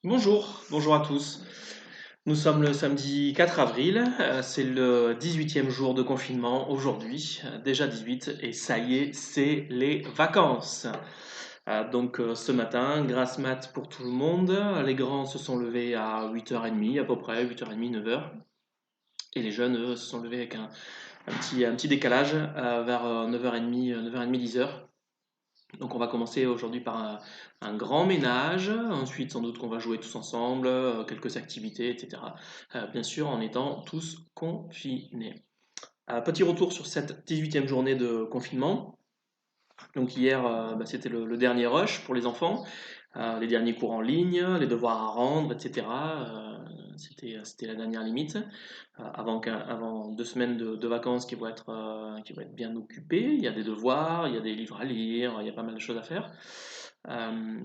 Bonjour à tous. Nous sommes le samedi 4 avril, c'est le 18e jour de confinement aujourd'hui, déjà 18, et ça y est, c'est les vacances. Ce matin, grasse mat pour tout le monde, les grands se sont levés à 8h30 à peu près, 8h30, 9h, et les jeunes, eux, se sont levés avec un petit décalage vers 9h30, 9h30, 10h. Donc on va commencer aujourd'hui par un grand ménage, ensuite sans doute qu'on va jouer tous ensemble, quelques activités, etc. Bien sûr en étant tous confinés. Petit retour sur cette 18e journée de confinement. Donc hier, c'était le dernier rush pour les enfants, les derniers cours en ligne, les devoirs à rendre, etc. C'était la dernière limite, avant 2 semaines de vacances qui vont être bien occupées. Il y a des devoirs, il y a des livres à lire, il y a pas mal de choses à faire. Euh,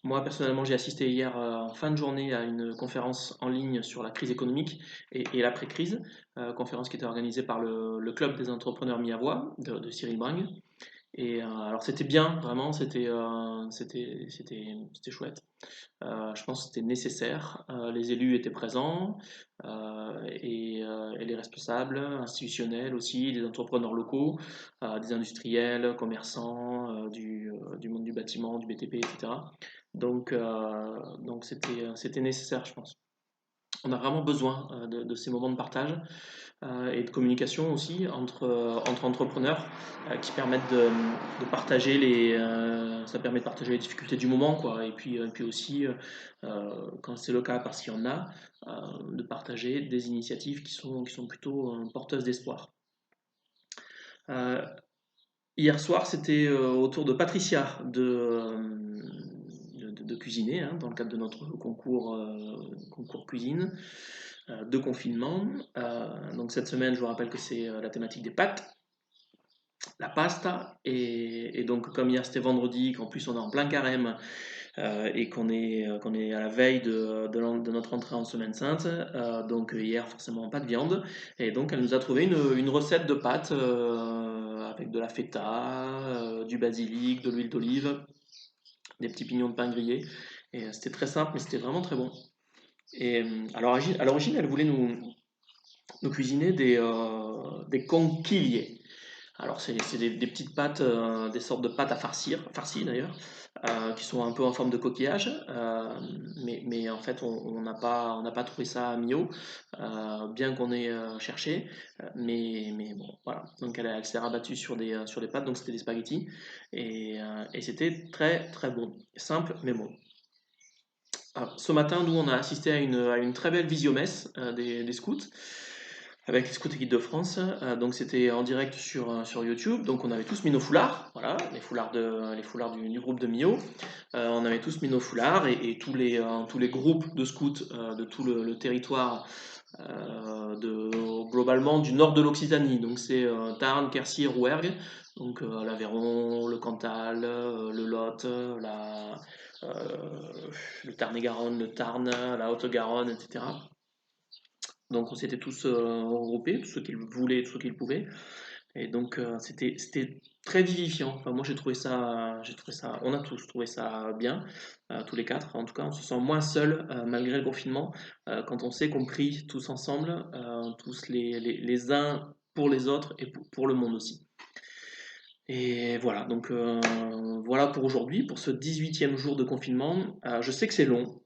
Moi personnellement, j'ai assisté hier en fin de journée à une conférence en ligne sur la crise économique et l'après-crise, conférence qui était organisée par le Club des entrepreneurs mis-à-voix de Cyril Brink. Et alors c'était bien, vraiment, c'était chouette. Je pense que c'était nécessaire. Les élus étaient présents et les responsables institutionnels aussi, des entrepreneurs locaux, des industriels, commerçants, du monde du bâtiment, du BTP, etc. Donc c'était nécessaire, je pense. On a vraiment besoin de ces moments de partage et de communication aussi entre entrepreneurs qui permettent de partager ça permet de partager les difficultés du moment, quoi, et puis aussi, quand c'est le cas, parce qu'il y en a, de partager des initiatives qui sont plutôt porteuses d'espoir. Euh, Hier soir, c'était au tour de Patricia de cuisiner, hein, dans le cadre de notre concours cuisine de confinement. Donc cette semaine, je vous rappelle que c'est la thématique des pâtes, la pasta. Et donc comme hier c'était vendredi, qu'en plus on est en plein carême et qu'on est à la veille de notre entrée en semaine sainte, donc hier forcément pas de viande. Et donc elle nous a trouvé une recette de pâtes avec de la feta, du basilic, de l'huile d'olive, des petits pignons de pain grillés. Et c'était très simple, mais c'était vraiment très bon. Et à l'origine, elle voulait nous cuisiner des conquilles. Alors, c'est des petites pâtes, des sortes de pâtes à farcir, farcies d'ailleurs, qui sont un peu en forme de coquillage. Mais en fait, on n'a pas trouvé ça à Mio, bien qu'on ait cherché. Mais bon, voilà. Donc, elle s'est rabattue sur des pâtes, donc c'était des spaghettis. Et c'était très très bon. Simple, mais bon. Alors, ce matin, nous, on a assisté à une très belle visiomesse des scouts, avec les Scouts et Guides de France. Donc, c'était en direct sur YouTube. Donc, on avait tous mis nos foulards, voilà, les foulards du groupe de Mio. On avait tous mis nos foulards et tous les groupes de scouts de tout le territoire, globalement du nord de l'Occitanie. Donc, c'est Tarn, Quercy, Rouergue. Donc, l'Aveyron, le Cantal, le Lot, le Tarn-et-Garonne, le Tarn, la Haute-Garonne, etc. Donc on s'était tous regroupés, tous ceux qui le voulaient, tous ceux qui le pouvaient. Et donc c'était très vivifiant. Enfin, moi j'ai trouvé ça, on a tous trouvé ça bien, tous les quatre. En tout cas, on se sent moins seul malgré le confinement quand on sait qu'on prie tous ensemble, tous les uns pour les autres et pour le monde aussi. Et voilà, donc voilà pour aujourd'hui, pour ce 18e jour de confinement. Je sais que c'est long,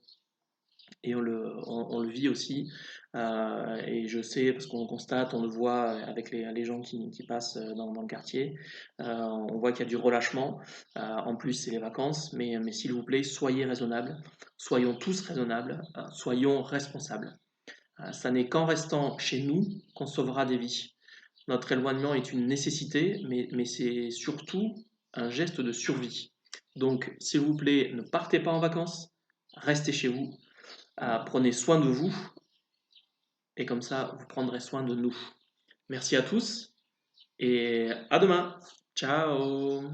et on le vit aussi. Et je sais, parce qu'on constate, on le voit avec les gens qui passent dans le quartier, on voit qu'il y a du relâchement. En plus, c'est les vacances, mais s'il vous plaît, soyez raisonnables, soyons tous raisonnables, soyons responsables. Ça n'est qu'en restant chez nous qu'on sauvera des vies. Notre éloignement est une nécessité, mais c'est surtout un geste de survie. Donc, s'il vous plaît, ne partez pas en vacances, restez chez vous, prenez soin de vous, et comme ça, vous prendrez soin de nous. Merci à tous, et à demain. Ciao.